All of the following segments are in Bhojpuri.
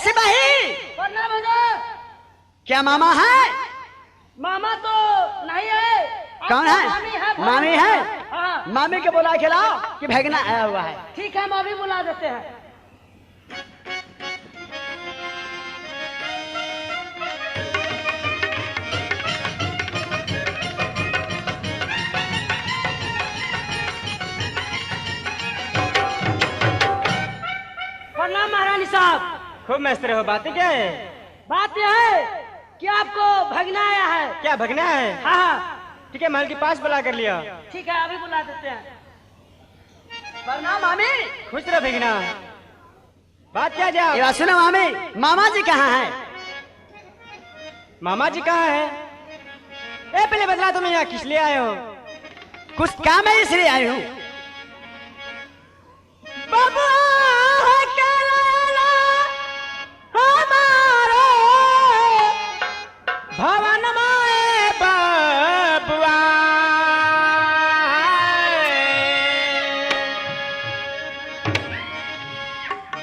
सिपाही प्रणाम हुजूर। क्या मामा है? मामा तो नहीं है। कौन है? मामी है। हाँ। मामी के बुला खिलाओ कि भगना आया हुआ है। ठीक है, मामी बुला देते हैं। प्रणाम महारानी साहब। खूब मस्त रहो। बातें क्या है? बात यह है कि आपको भगना आया है। क्या भगना है? हाँ हाँ। ठीक है, महल के पास बुला कर लिया। ठीक है, अभी बुला देते हैं। प्रणाम मामी। खुश रहो भगना। बात क्या जा? ये बात सुनो मामी, मामा जी कहाँ है? मामा जी कहाँ है? ए पहले बदला, तुम यहाँ किस लिए आए हो? कुछ काम है इसलिए आई हूँ। बाबा हमारे भवन माए बाबुआ,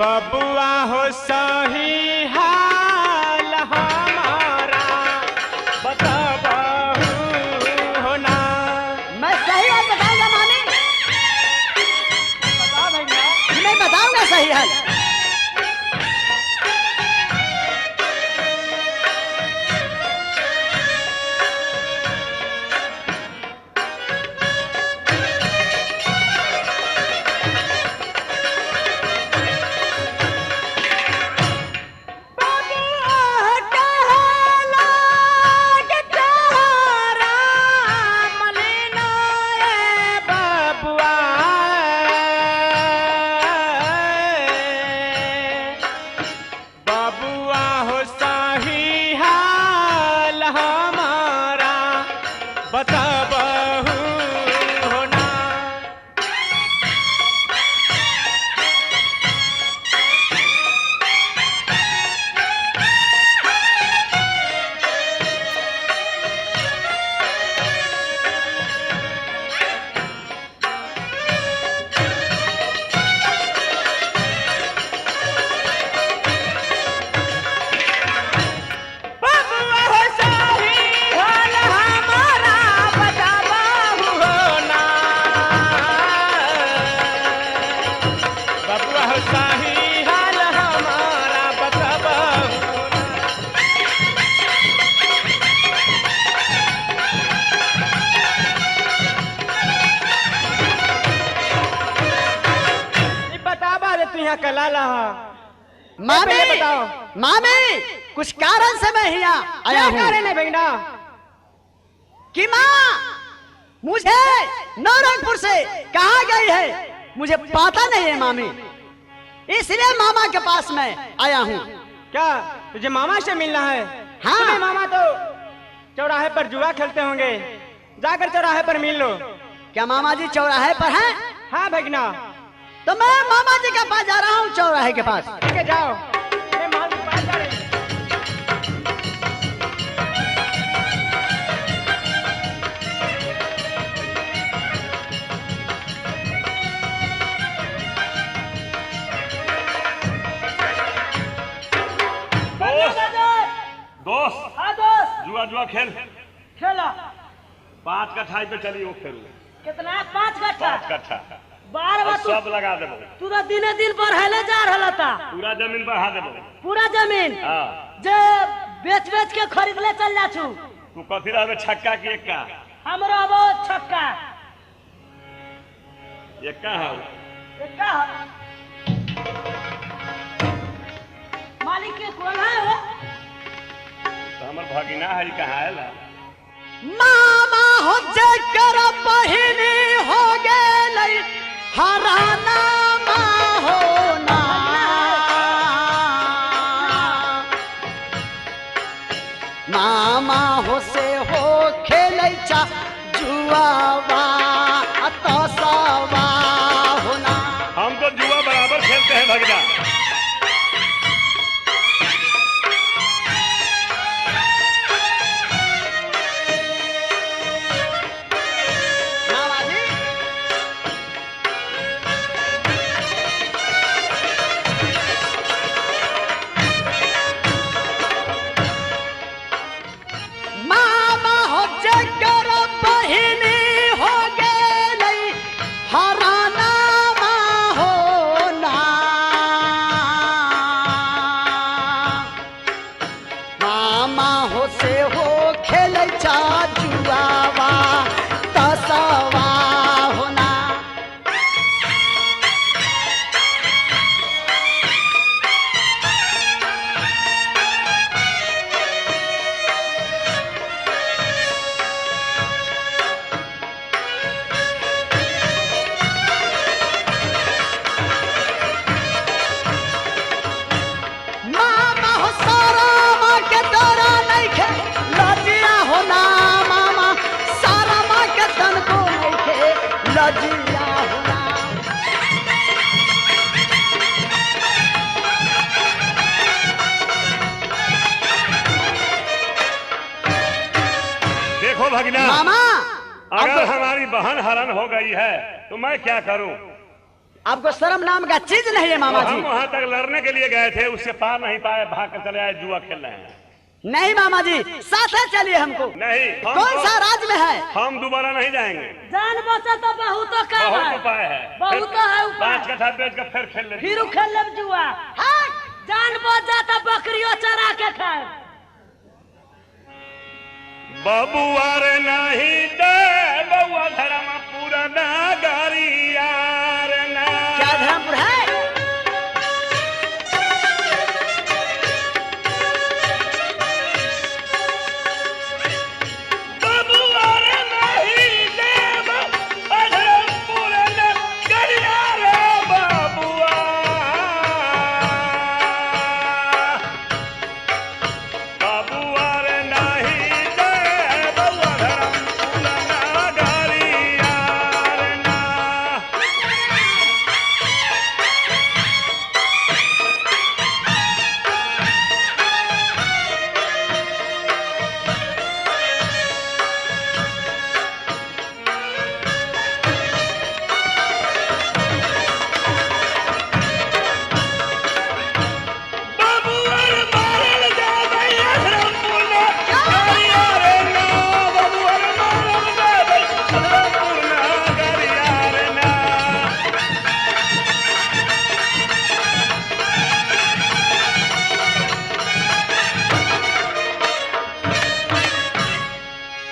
बबुआ हो सही हाल हमारा बताबहु हो ना। मैं सही बात बताऊंगा मामी। बता भैया। मैं बताऊंगा सही हाल। कला लहा। मामी बताओ। मामी, कुछ कारण से मैं यहाँ आया हूँ। कारण है बेगना? कि माँ मुझे नौरंगपुर से कहा गई है, मुझे पता नहीं है मामी, इसलिए मामा के पास मैं आया हूँ। क्या तुझे मामा से मिलना है? हाँ। तुम्हें मामा तो चौराहे पर जुआ खेलते होंगे, जाकर चौराहे पर मिल लो। क्या मामा जी चौराहे पर हैं? हाँ भगना। तो मैं मामा जी के पास जा रहा हूँ, चौराहे के पास। ठीक है, जाओ। मैं माल के पास जा रही हूँ। दोस्त हाँ दोस्त। जुआ जुआ खेल। खेला 5 कट्ठा पे चली वो खेल। कितना? 5 कट्ठा। 5 कट्ठा 12 सब लगा देबो। तू तो दिने दिन बढ़ेले जा रहा था। पूरा जमीन बढ़ा देबो। पूरा जमीन हाँ। जे बेच बेच के खरीद ले चल जा छू। तू कथी रहबे, छक्का की एक्का? हमरो वो छक्का। एक्का है। एक्का है। मालिक के कौन है वो? तो हमर भगिना है, कहाँ है ला? मामा हो जकर बहिनी हो गेलै हराना हो ना। मामा हो से हो खेलै चा जुआवा तो सवा हो ना। हम तो जुआ बराबर खेलते हैं भगना। देखो भगना, मामा अगर हमारी बहन हरण हो गई है तो मैं क्या करूं? आपको शर्म नाम का चीज नहीं है मामा जी। हम वहां तक लड़ने के लिए गए थे, उससे पार नहीं पाए, भाग कर चले आए, जुआ खेल रहे हैं। नहीं मामा जी, साथ है चलिए हमको। नहीं, कौन सा राज्य में है? हम दोबारा नहीं जाएंगे। जान बचा तो बहुत का बहुत है, उपाय है, बहुत है उपाय। 5 कट्ठा बेच कर फिर खेल लेते। फिर खेल लेब जुआ। हाँ। जान बचा तो बकरियों चरा के खाए। बबुआ रे नहीं दे बबुआ धर्म पूरा नागरी यार ना। क्या धर्मपुर है? बबुआ रे नहीं दे बबुआ धर्म पूरा नागरी यार बबुआ। बबुआ रे नहीं दे बबुआ धर्म पूरा नागरी यार ना। बबुआ रे मारल जावे धर्म पूरा नागरी यार ना। बबुआ रे मारल जावे धर्म पूरा नागरी यार ना।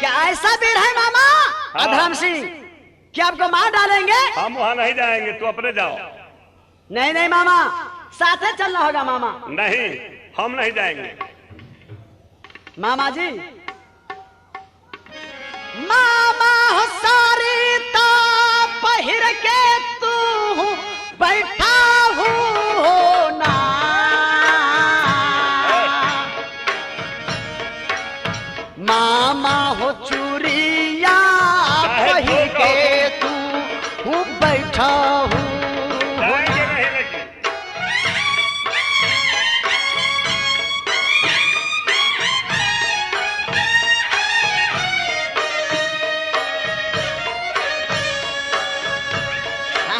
क्या ऐसा वीर है मामा अधर्म सिंह? क्या आपको मार डालेंगे? हम वहां नहीं जाएंगे, तू अपने जाओ। नहीं नहीं मामा, साथ है चलना होगा मामा। नहीं, हम नहीं जाएंगे। मामा जी, मामा हो सारी ता पहिर के तू बैठा हो ना। मामा हो चूड़िया पहिर के तू बैठा हो। जाएंगे नहीं लेकिन।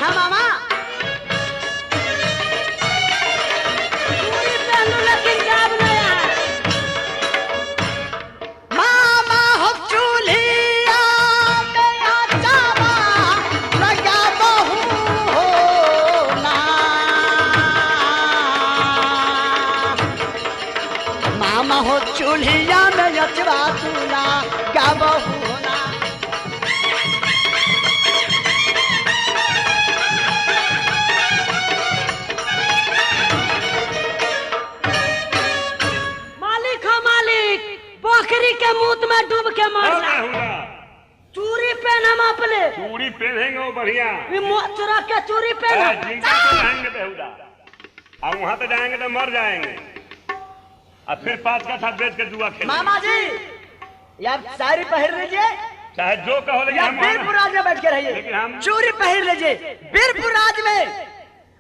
हाँ मामा, पूरी पहलू लेकिन जाब नहीं आए। मामा हो चूल्हिया मेरा चावा लगा बहू हो ना। मामा हो चूल्हिया में अचवा तूला गा बहू हो ना। मालिक हो मालिक, बकरी के मुंह में डूब के मर और जा। क्या होगा? चूड़ी पहन हम अपने, चूड़ी पहनेंगे वो बढ़िया। चुरा के चूड़ी पहन। जिनका तो रहेंगे बेहुदा, और वहां तो जाएंगे तो मर जाएंगे, और फिर 5 कट्ठा बेच के जुआ खेलेंगे। मामा जी, या साड़ी पहन लीजिए चाहे जो कहो, लेकिन या हम बीरपुर राज में बैठ के लेकिन रहिए। हम- चूड़ी पहन लीजिए, बीरपुर राज में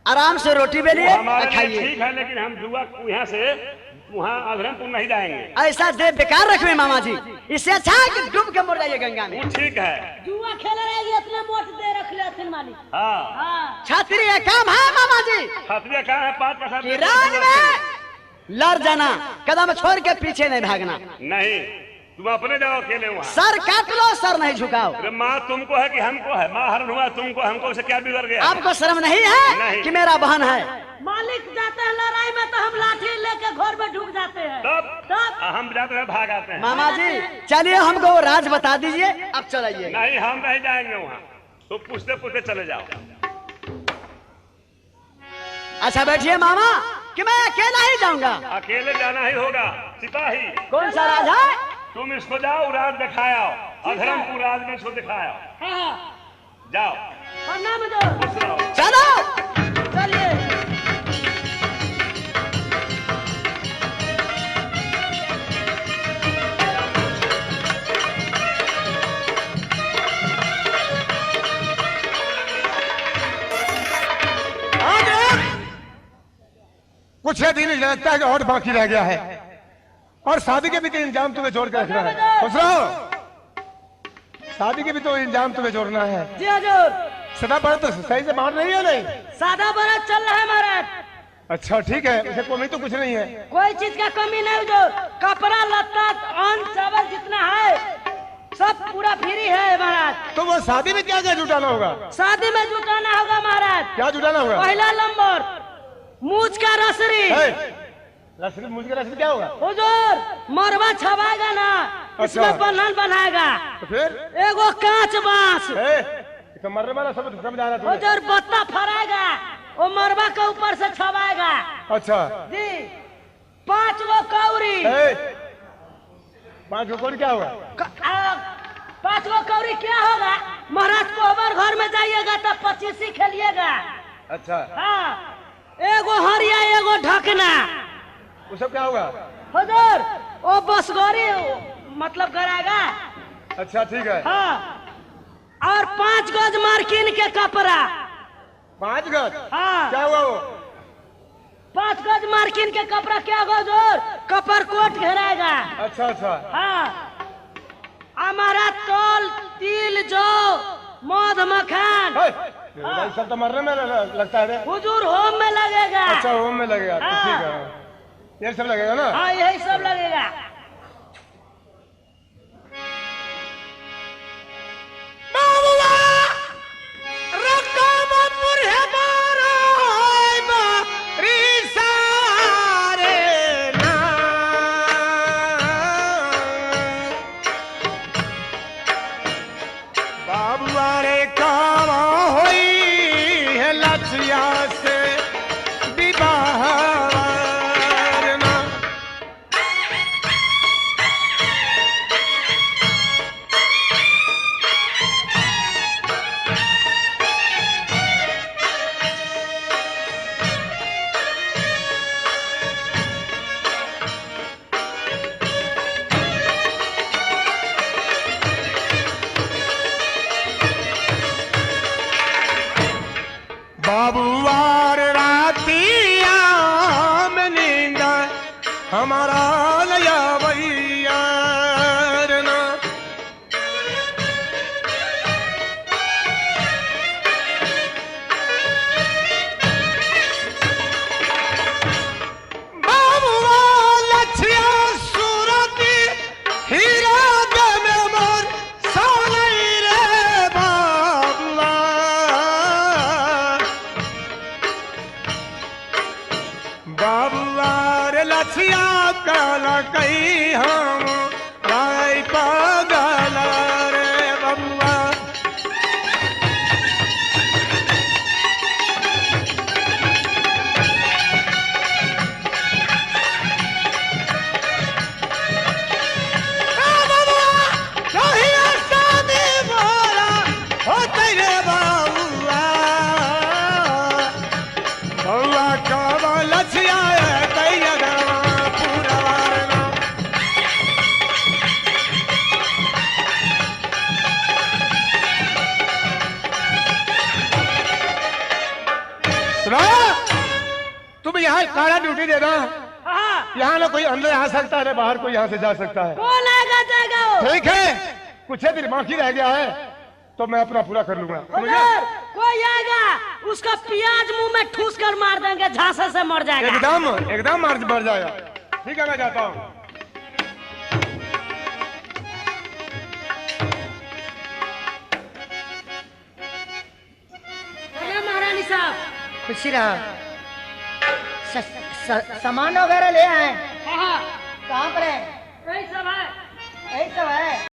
आराम से रोटी वो बेलिए हमारे और लिए खाइए। ठीक है, लेकिन हम जुआ यहाँ से वहाँ अधरमपुर नहीं जाएंगे। ऐसा दे बेकार रखवे मामा जी, इससे अच्छा है कि डूब के मर जाइए गंगा में। वो ठीक है। जुआ खेल रहेगी, इतने मोट दे रख ले थे मालिक। हाँ, हाँ, छात्री ये काम है मामा जी खतरे कहाँ है? 5 कट्ठा कि बेच के राज जुआ में लड़ जाना, कदम छोड़ के पीछे नहीं भागना। नहीं, तुम अपने जाओ अकेले वहाँ। सर काट लो, सर नहीं झुकाओ। अरे माँ तुमको है कि हमको है? माँ हरण हुआ तुमको, हमको उसे क्या बिगड़ गया? आपको शर्म नहीं है नहीं। कि मेरा बहन है? मालिक जाते हैं लड़ाई में तो हम लाठी लेके घर में ढुक जाते हैं। तब हम जाते हैं, भाग आते हैं। मामा जी चलिए हमको राज बता दीजिए, अब चलाइए। नहीं, हम नहीं जाएंगे वहाँ, तो पूछते पूछते चले जाओ। अच्छा बैठिए मामा, कि मैं अकेला ही जाऊंगा? अकेले जाना ही होगा। सिपाही कौन सा राज है? तुम इसको जाओ, राज दिखाओ, अधरमपुर राज में इसको दिखाओ। हाँ, हाँ। जाओ, प्रणाम दो। खुश रहो। चलो चलिए। कुछ ही दिन लगता है कि और बाकी रह गया है, और शादी के भी इंतजाम तुम्हें जोड़ के रखना है। खुश रहो। शादी के भी तो इंजाम तुम्हें जोड़ना है। जी हजूर। सदा बारात तो सही से बाहर नहीं है नहीं? सादा बारात चल रहा है महाराज। अच्छा ठीक है, उसे कमी तो कुछ नहीं है। कोई चीज का कमी नहीं हजूर। कपड़ा लत्ता अन्न चावल जितना है सब पूरा फ्री है महाराज। तो वो शादी में क्या क्या जुटाना होगा? शादी में जुटाना होगा महाराज। क्या जुटाना होगा? पहला नंबर मूछ का रसरी। रसरी मुझ के रसरी क्या होगा? हुजूर मरवा छवाएगा ना, इसमें बंधन बनाएगा। तो फिर एगो कांच बांस। तो मरने वाला सब समझ आ रहा है। हुजूर बत्ता फराएगा, वो मरवा के ऊपर से छवाएगा। अच्छा जी। 5 गो कौरी। 5 गो कौड़ी क्या होगा? 5 गो कौरी क्या होगा महाराज? कोबर घर में जाइएगा तो 25 खेलिएगा। अच्छा हाँ। एगो हरिया एगो ढकना। वो सब क्या होगा? हुजूर वो बसगोरी मतलब कराएगा। अच्छा ठीक है। हाँ। और 5 गज मार्किन के कपड़ा। 5 गज? हाँ। क्या हुआ वो? 5 गज मार्किन के कपड़ा क्या होगा हुजूर? कपर कोट घेराएगा। अच्छा अच्छा। हाँ। हमारा तोल तिल जौ मध मक्खन ये सब तो मरने में लगता है। हुजूर होम में लगेगा। अच्छा होम में लगेगा तो हाँ। ठीक है, ये सब लगेगा ना? हाँ यही सब लगेगा। बाबुआर रातिया में नींद हमारा लया भैया ना। बाबुआ लछिया सूरती हीरा गम मोर सोनई रे बाबुआ। बाबुआर लछिया काला कई हम राय पागल रे बबुआ। तुम यहाँ काला ड्यूटी देना। हाँ। यहाँ ना कोई अंदर आ सकता है, बाहर कोई यहाँ से जा सकता है। कौन आएगा जाएगा वो? ठीक है, कुछ ही दिन बाकी रह गया है तो मैं अपना पूरा कर लूंगा। हुजूर कोई आएगा उसका प्याज मुंह में ठूस कर मार देंगे, झांसे से मर जाएगा। एकदम एकदम मर जाएगा। ठीक है मैं जाता हूँ। महारानी साहब खुशी रहा। सामान वगैरह ले आए? हाँ कहाँ पर है? यही सब है। यही सब है।